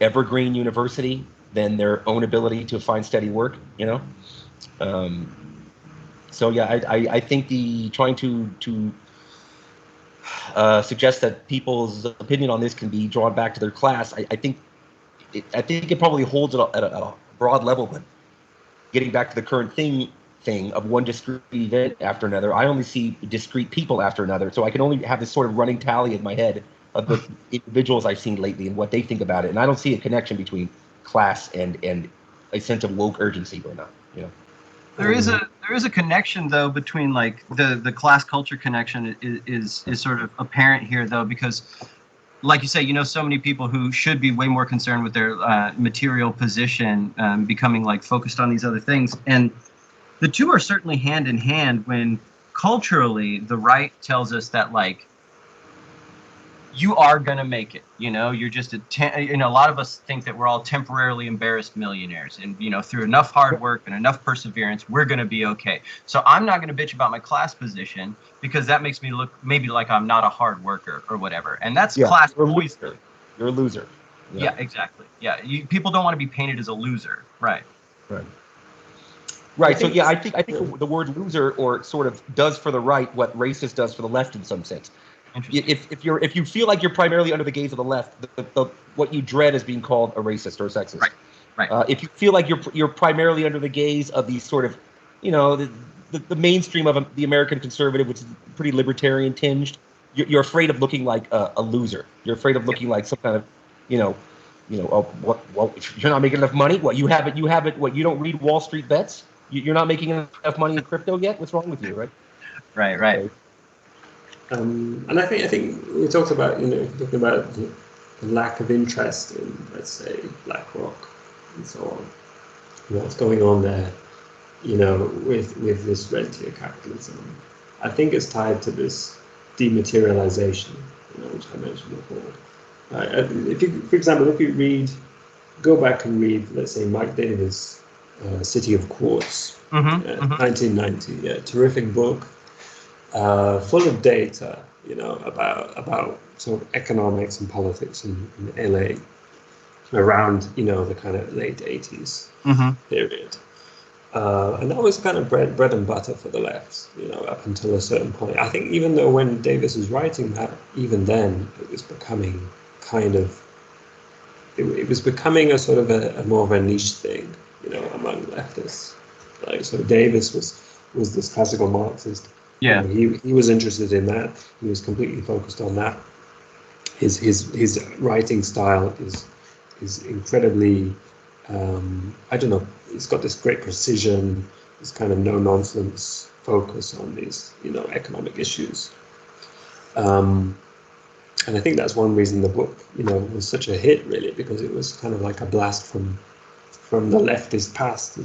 evergreen university than their own ability to find steady work. So yeah, I think the trying to suggest that people's opinion on this can be drawn back to their class. I think it probably holds it at a broad level, but getting back to the current thing of one discrete event after another, I only see discrete people after another, so I can only have this sort of running tally in my head of the individuals I've seen lately and what they think about it, and I don't see a connection between class and a sense of woke urgency or not. There is a connection though between like the class culture connection is sort of apparent here though, because like you say, so many people who should be way more concerned with their material position becoming like focused on these other things, and the two are certainly hand in hand when culturally the right tells us that like you are gonna make it. You're just a lot of us think that we're all temporarily embarrassed millionaires, and through enough hard work and enough perseverance, we're gonna be okay. So I'm not gonna bitch about my class position because that makes me look maybe like I'm not a hard worker or whatever. And that's class. You're a loser. Yeah, exactly. Yeah, people don't want to be painted as a loser, right? Right. So yeah, I think the word loser or sort of does for the right what racist does for the left in some sense. If you feel like you're primarily under the gaze of the left, what you dread is being called a racist or a sexist. Right. If you feel like you're primarily under the gaze of these sort of, the mainstream of the American conservative, which is pretty libertarian tinged, you're afraid of looking like a loser. You're afraid of looking like some kind of, if you're not making enough money, what you haven't, what you don't read Wall Street Bets, you're not making enough money in crypto yet. What's wrong with you, right? Right. Okay. And I think we talked about talking about the lack of interest in, let's say, BlackRock and so on. What's going on there, with this rentier capitalism? I think it's tied to this dematerialization, which I mentioned before. If you, for example, go back and read, let's say, Mike Davis' City of Quartz, 1990, terrific book. Full of data, about sort of economics and politics in LA around, the kind of late 80s period. And that was kind of bread and butter for the left, up until a certain point. I think even though when Davis was writing that, even then it was becoming it was becoming a sort of a more of a niche thing, among leftists. Like, so Davis was this classical Marxist. Yeah, he was interested in that. He was completely focused on that. His writing style is incredibly, I don't know. It's got this great precision, this kind of no nonsense focus on these economic issues. And I think that's one reason the book was such a hit, really, because it was kind of like a blast from the leftist past.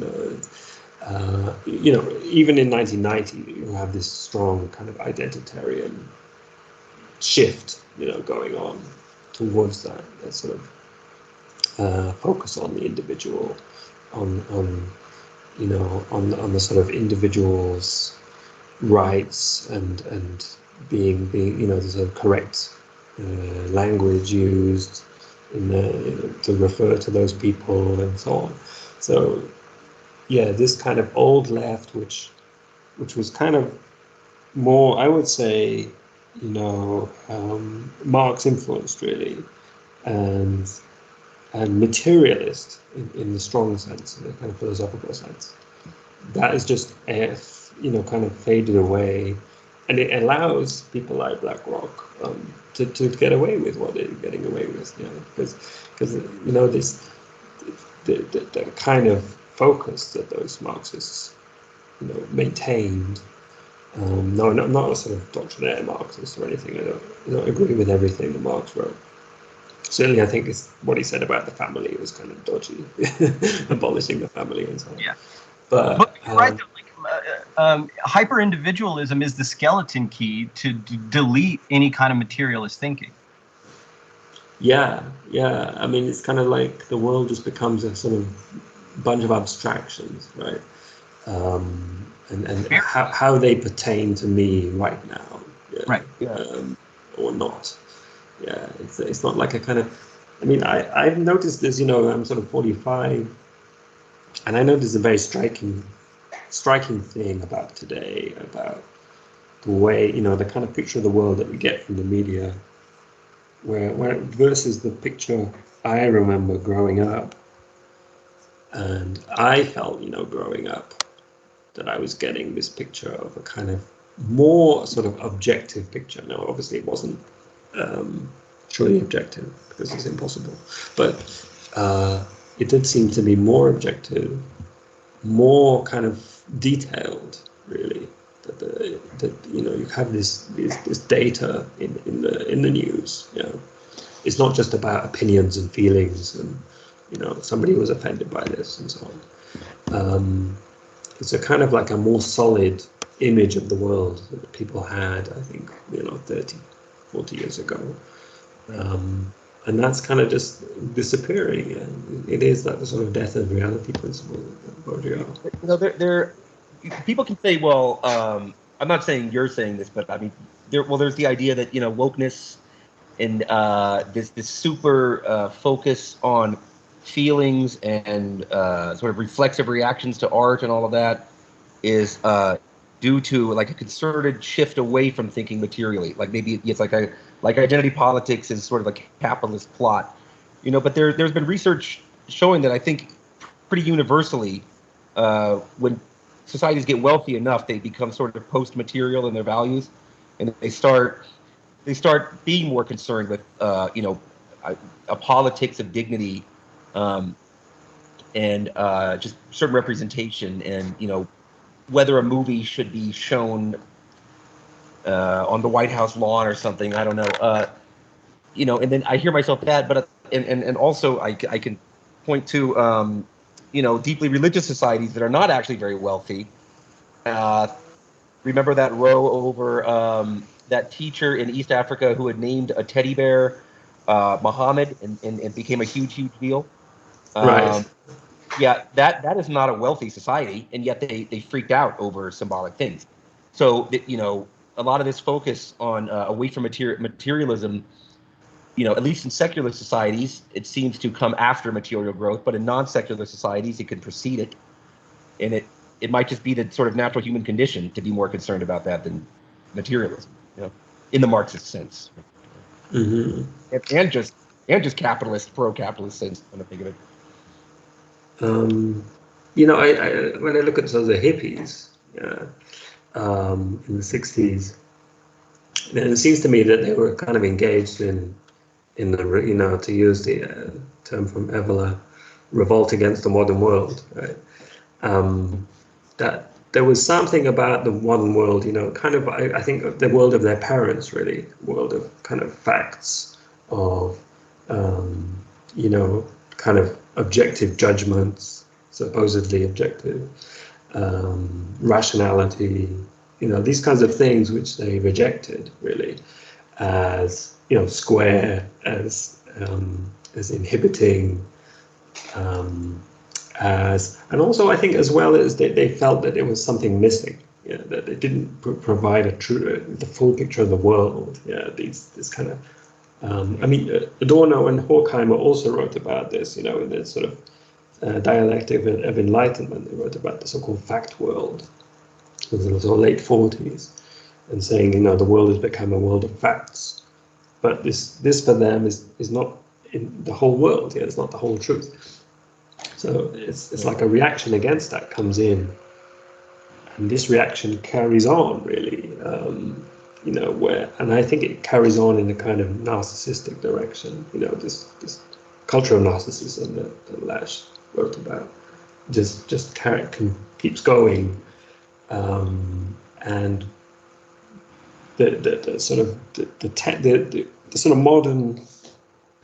Even in 1990, you have this strong kind of identitarian shift, going on towards that sort of focus on the individual, on the sort of individual's rights and being the sort of correct language used to refer to those people and so on. So. Yeah, this kind of old left, which was kind of more, I would say, Marx influenced really, and materialist in the strong sense, in the kind of philosophical sense. That is just kind of faded away. and it allows people like BlackRock to get away with what they're getting away with, because this the kind of focus that those Marxists maintained. No, not a sort of doctrinaire Marxist or anything. I don't agree with everything that Marx wrote. Certainly, I think what he said about the family was kind of dodgy, abolishing the family and so on. Yeah. But you're right, though, hyper-individualism is the skeleton key to delete any kind of materialist thinking. Yeah. I mean, it's kind of like the world just becomes a sort of bunch of abstractions, right? And how they pertain to me right now, right? Or not. Yeah, it's not like a kind of. I mean, I've noticed this. I'm sort of 45, and I noticed a very striking thing about today, about the way the kind of picture of the world that we get from the media, where versus the picture I remember growing up, and I felt growing up that I was getting this picture of a kind of more sort of objective picture. Now, obviously, it wasn't truly objective because it's impossible, but it did seem to be more objective, more kind of detailed, really. That you have this data in the news. It's not just about opinions and feelings, and somebody was offended by this and so on. It's a kind of like a more solid image of the world that people had, I think, 30, 40 years ago. And that's kind of just disappearing. And it is like the sort of death of reality principle. People can say, well, I'm not saying you're saying this, but I mean, there's the idea that wokeness and this super focus on feelings and sort of reflexive reactions to art and all of that is due to like a concerted shift away from thinking materially. Like maybe it's like identity politics is sort of a capitalist plot, But there's been research showing that I think pretty universally, when societies get wealthy enough, they become sort of post-material in their values, and they start being more concerned with a politics of dignity, and just certain representation, and whether a movie should be shown on the White House lawn or something. I don't know. And then I hear myself that, but and also I can point to deeply religious societies that are not actually very wealthy. Remember that row over that teacher in East Africa who had named a teddy bear Muhammad, and became a huge deal. Right. Yeah, that is not a wealthy society, and yet they freaked out over symbolic things. So a lot of this focus on away from materialism, at least in secular societies, it seems to come after material growth, but in non-secular societies, it can precede it, and it might just be the sort of natural human condition to be more concerned about that than materialism, in the Marxist sense, Mm-hmm. and just capitalist, pro-capitalist sense, when I think of it. I when I look at sort of the hippies, in the 60s, then it seems to me that they were kind of engaged in the, to use the term from Evola, revolt against the modern world, right? That there was something about the modern world, kind of, I think, the world of their parents, really, world of kind of facts, of, kind of objective judgments, supposedly objective, rationality, these kinds of things which they rejected, really, as square, as inhibiting, and also I think as well as they felt that there was something missing, that they didn't provide the full picture of the world. This kind of, Adorno and Horkheimer also wrote about this, in their sort of dialectic of enlightenment. They wrote about the so-called fact world in the sort of late 40s, and saying, the world has become a world of facts. But this for them is not in the whole world. It's not the whole truth. So it's like a reaction against that comes in, this reaction carries on really, and I think it carries on in a kind of narcissistic direction. This culture of narcissism that Lash wrote about just keeps going, and the sort of the sort of modern,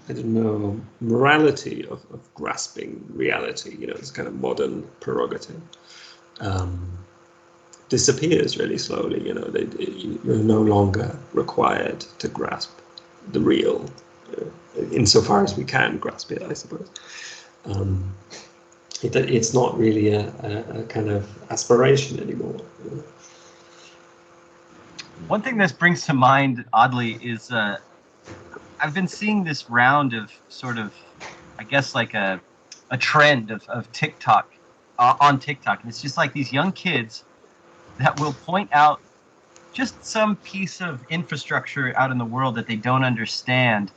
I don't know, morality of grasping reality, this kind of modern prerogative, disappears really slowly. You're no longer required to grasp the real, insofar as we can grasp it, I suppose. It's not really a kind of aspiration anymore. One thing this brings to mind, oddly, is I've been seeing this round of sort of, I guess, like a trend of TikTok, on TikTok. And it's just like these young kids that will point out just some piece of infrastructure out in the world that they don't understand.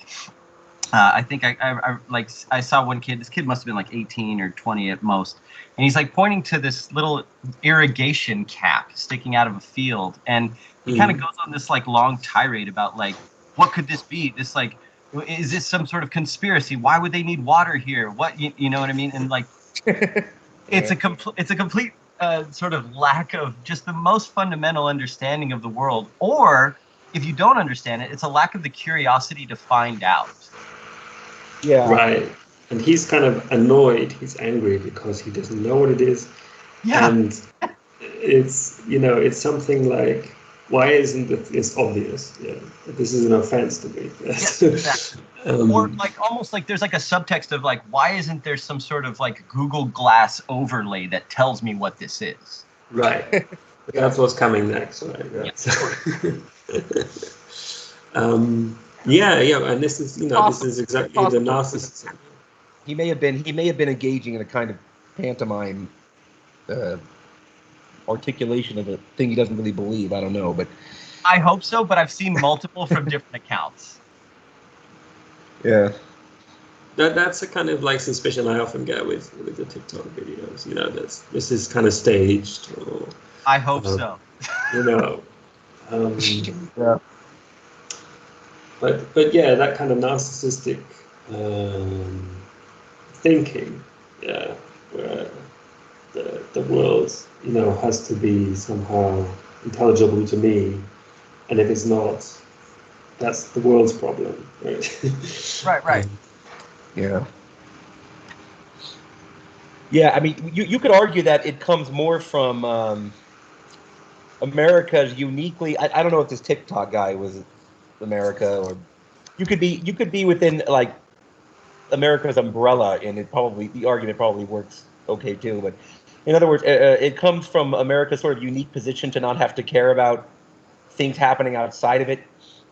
I think I saw one kid. This kid must have been like 18 or 20 at most, and he's like pointing to this little irrigation cap sticking out of a field, and he kind of goes on this like long tirade about like, what could this be? This like, is this some sort of conspiracy? Why would they need water here? What you know what I mean? And like, it's a complete sort of lack of just the most fundamental understanding of the world, or if you don't understand it, it's a lack of the curiosity to find out. Yeah. Right. And he's kind of annoyed, he's angry because he doesn't know what it is. Yeah. And it's something like, why isn't this obvious? Yeah. This is an offense to me. Yes, exactly. Or like almost like there's like a subtext of like, why isn't there some sort of like Google Glass overlay that tells me what this is? Right. That's what's coming next, right? Yeah. Yeah, and this is exactly the narcissism. He may have been engaging in a kind of pantomime articulation of a thing he doesn't really believe. I don't know, but I hope so. But I've seen multiple from different accounts. Yeah. That's a kind of like suspicion I often get with the TikTok videos. This is kind of staged. Or, I hope so. Yeah. But yeah, that kind of narcissistic thinking, where the world, has to be somehow intelligible to me, and if it's not, that's the world's problem, right? Right. Yeah. Yeah, I mean, you could argue that it comes more from America's uniquely. I don't know if this TikTok guy was America, or you could be within like America's umbrella, and the argument probably works okay too. But in other words, it comes from America's sort of unique position to not have to care about things happening outside of it.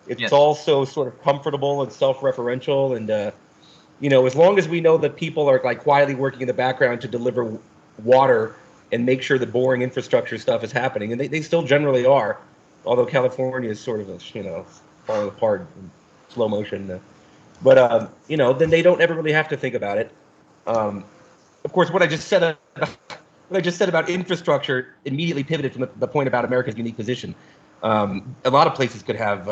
It's also sort of comfortable and self-referential, and as long as we know that people are like quietly working in the background to deliver water and make sure the boring infrastructure stuff is happening, and they still generally are, although California is sort of falling apart in slow motion. But then they don't ever really have to think about it. Of course, what I just said about infrastructure immediately pivoted from the point about America's unique position. A lot of places could have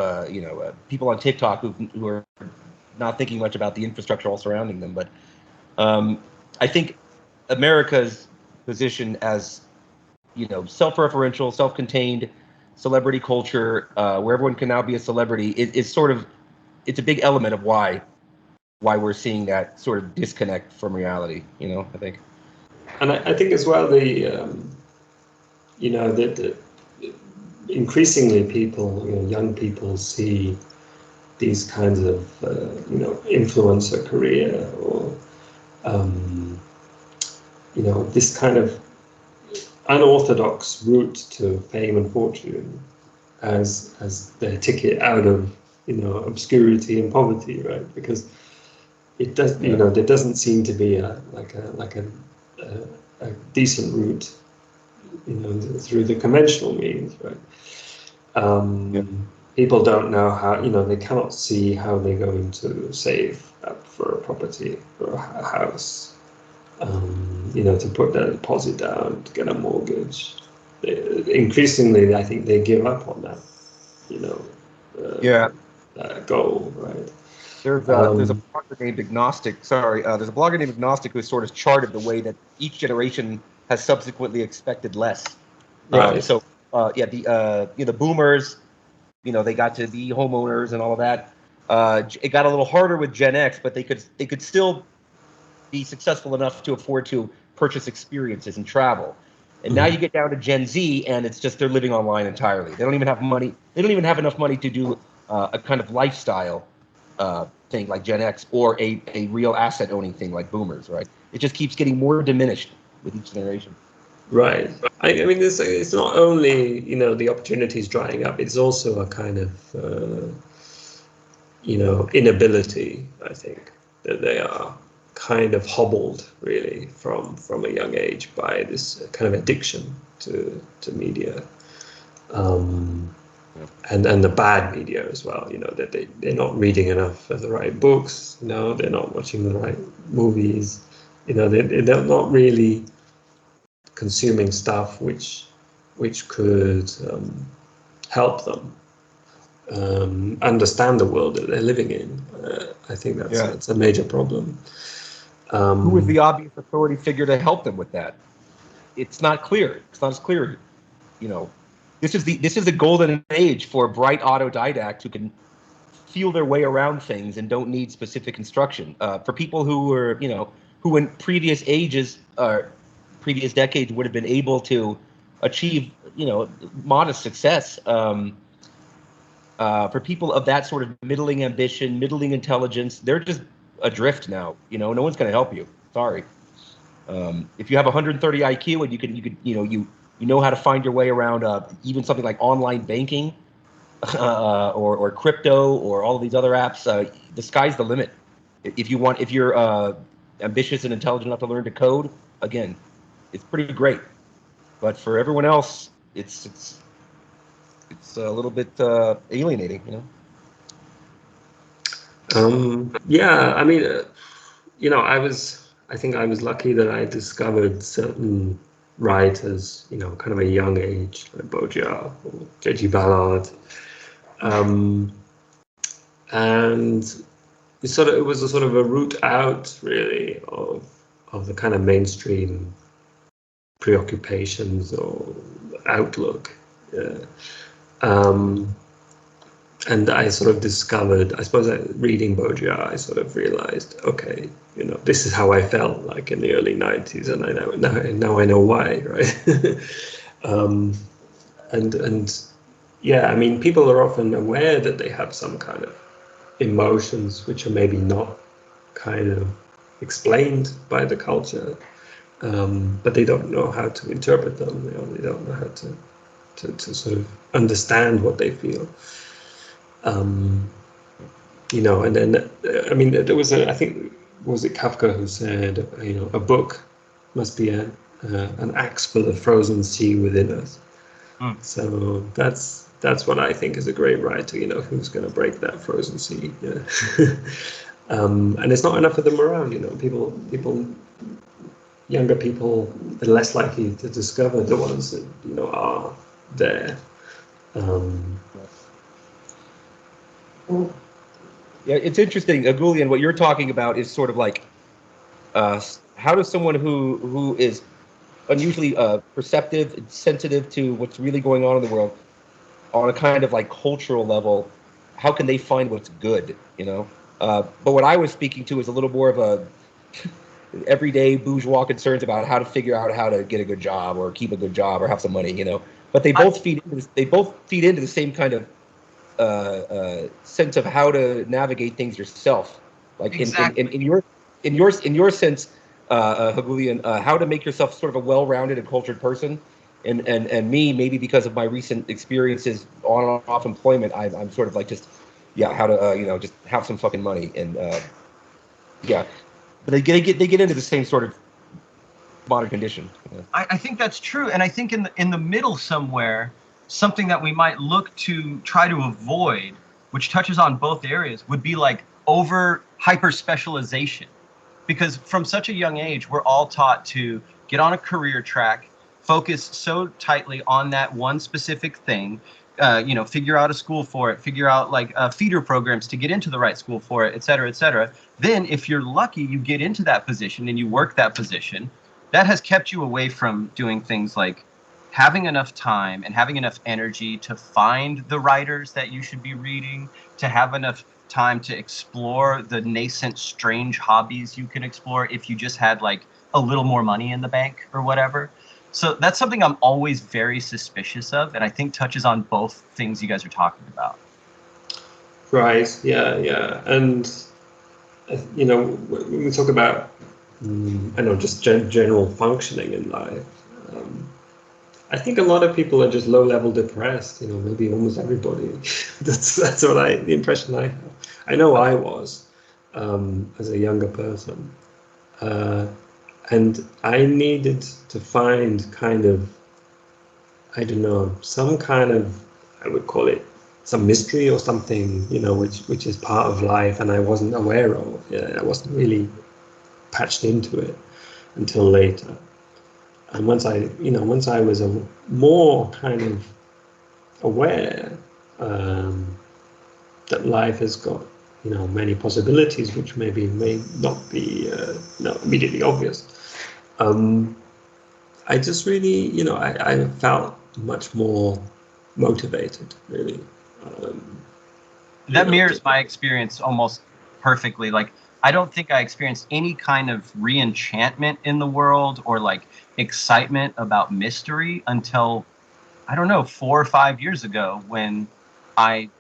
people on TikTok who are not thinking much about the infrastructure all surrounding them. But I think America's position as self-referential, self-contained celebrity culture, where everyone can now be a celebrity, is sort of, it's a big element of why we're seeing that sort of disconnect from reality. I think. And I think as well the increasingly people, young people see these kinds of influencer career, or this kind of unorthodox route to fame and fortune as their ticket out of obscurity and poverty, right? Because it does, there doesn't seem to be a decent route, through the conventional means, right? People don't know how, they cannot see how they're going to save up for a property, for a house, to put their deposit down, to get a mortgage. increasingly, I think they give up on that, Yeah. goal, right? There's a Um, blogger named Agnostic. Sorry, there's a blogger named Agnostic who sort of charted the way that each generation has subsequently expected less. right. Yeah, the boomers, they got to be homeowners and all of that. It got a little harder with Gen X, but they could still be successful enough to afford to purchase experiences and travel. And now Mhm. you get down to Gen Z, and it's just they're living online entirely. They don't even have money. They don't even have enough money to do a kind of lifestyle thing like Gen X, or a real asset owning thing like boomers, right? It just keeps getting more diminished with each generation. Right. I mean, it's not only, the opportunities drying up, it's also a kind of, inability, I think, that they are kind of hobbled really from a young age by this kind of addiction to media. Um, Yeah. and the bad media as well, that they're not reading enough of the right books, they're not watching the right movies, they're not really consuming stuff which could help them understand the world that they're living in. I think Yeah. that's a major problem. Who is Um, the obvious authority figure to help them with that? It's not clear. It's not as clear. You know, this is the golden age for bright autodidacts who can feel their way around things and don't need specific instruction. For people who in previous ages or previous decades would have been able to achieve, modest success. For people of that sort of middling ambition, middling intelligence, they're just adrift now. No one's going to help you. Sorry. If you have 130 IQ and you know how to find your way around even something like online banking, or crypto or all of these other apps, the sky's the limit. If you're ambitious and intelligent enough to learn to code, again, it's pretty great. But for everyone else, it's a little bit alienating. yeah, I mean, I think I was lucky that I discovered certain writers, kind of a young age, like Baudrillard or J.G. Ballard. Um, and it was a sort of a route out, really, of the kind of mainstream preoccupations or outlook. Yeah. And I sort of discovered, I suppose, reading Baudrillard, I sort of realized, okay, this is how I felt like in the early '90s, and I know now I know why, right? um, and yeah, I mean, people are often aware that they have some kind of emotions which are maybe not kind of explained by the culture, but they don't know how to interpret them. They don't know how to sort of understand what they feel. Um, and then I mean, there was I think, was it Kafka who said, a book must be an axe for the frozen sea within us. Mm. So that's what I think is a great writer, who's going to break that frozen sea. Yeah. And it's not enough of them around. Younger people are less likely to discover the ones that are there. Um, Yeah, it's interesting, Agulian. What you're talking about is sort of like, how does someone who is unusually perceptive and sensitive to what's really going on in the world on a kind of like cultural level, how can they find what's good? But what I was speaking to is a little more of a everyday bourgeois concerns about how to figure out how to get a good job or keep a good job or have some money. But they I, both feed into the same kind of sense of how to navigate things yourself. Like exactly. in your sense, Hagulian, how to make yourself sort of a well-rounded and cultured person. And me, maybe because of my recent experiences on and off employment, I'm sort of like just, yeah, how to just have some fucking money. And yeah, but they get into the same sort of modern condition. I think that's true, and I think in the middle somewhere, something that we might look to try to avoid, which touches on both areas, would be like over hyper specialization, because from such a young age, we're all taught to get on a career track, focus so tightly on that one specific thing, figure out a school for it, figure out like feeder programs to get into the right school for it, et cetera, et cetera. Then if you're lucky, you get into that position and you work that position. That has kept you away from doing things like having enough time and having enough energy to find the writers that you should be reading, to have enough time to explore the nascent, strange hobbies you can explore if you just had like a little more money in the bank or whatever. So that's something I'm always very suspicious of, and I think touches on both things you guys are talking about. Right. Yeah. Yeah. And when we talk about, I know, just general functioning in life, I think a lot of people are just low-level depressed. Maybe almost everybody. that's the impression I have. I know I was as a younger person, and I needed to find kind of, I don't know, some kind of, I would call it some mystery or something, which is part of life, and I wasn't aware of. Yeah, I wasn't really patched into it until later. And once I was more kind of aware that life has got, many possibilities, which may not be not immediately obvious. I just really, I felt much more motivated, really. That mirrors my experience almost perfectly. Like, I don't think I experienced any kind of re-enchantment in the world or like excitement about mystery until, I don't know, 4 or 5 years ago, when I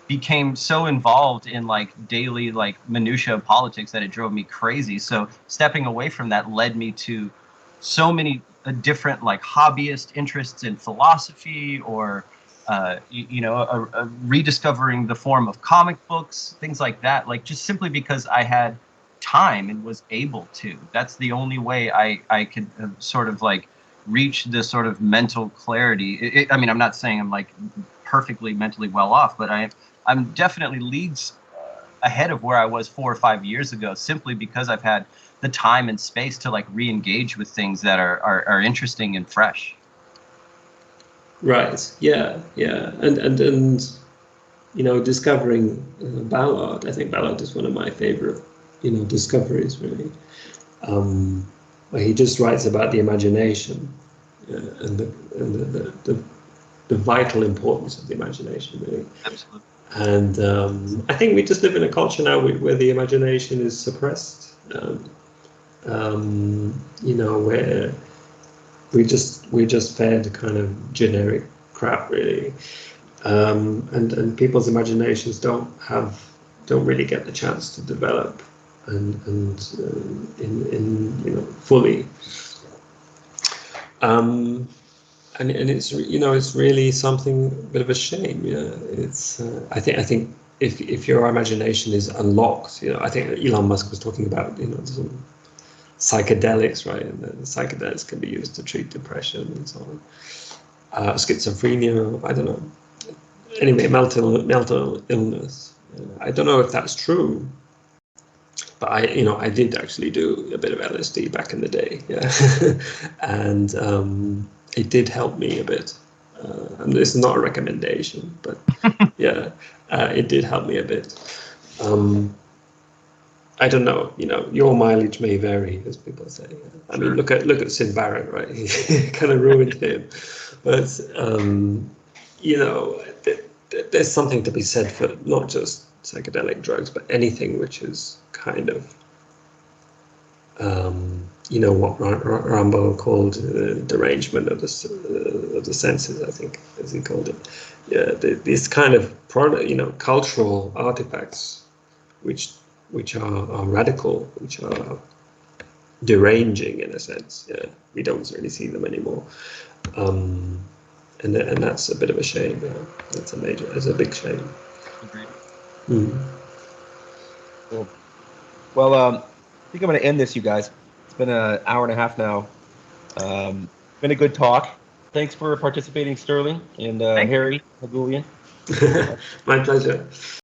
became so involved in like daily like minutia of politics that it drove me crazy. So stepping away from that led me to so many different like hobbyist interests in philosophy, or rediscovering the form of comic books, things like that. Like, just simply because I had time and was able to. That's the only way I could sort of like reach this sort of mental clarity. I mean, I'm not saying I'm like perfectly mentally well off, but I'm definitely leagues ahead of where I was 4 or 5 years ago, simply because I've had the time and space to like re-engage with things that are interesting and fresh. Right. Yeah. Yeah. And discovering Ballard. I think Ballard is one of my favorite, discoveries, really. Where he just writes about the imagination, and the vital importance of the imagination, really. Absolutely. And I think we just live in a culture now where the imagination is suppressed. Where we're just fed kind of generic crap, really, and people's imaginations don't really get the chance to develop and in fully. And it's it's really something, a bit of a shame. It's I think if your imagination is unlocked, I think Elon Musk was talking about some psychedelics, right? And the psychedelics can be used to treat depression and so on, schizophrenia. I don't know. Anyway, mental illness. I don't know if that's true, but I did actually do a bit of LSD back in the day, yeah, and it did help me a bit. And this is not a recommendation, but yeah, it did help me a bit. I don't know, your mileage may vary, as people say. I mean, look at Sid Barrett, right? He kind of ruined him, but there's something to be said for not just psychedelic drugs, but anything which is kind of, what Rambo called derangement of the senses, I think, as he called it. Yeah, this kind of cultural artifacts, which are radical, which are deranging in a sense. Yeah, we don't really see them anymore, and that's a bit of a shame. Yeah. It's a big shame. Agreed. Cool. Well, I think I'm going to end this, you guys. It's been an hour and a half now. Been a good talk. Thanks for participating, Sterling and Harry Hagulian. My pleasure.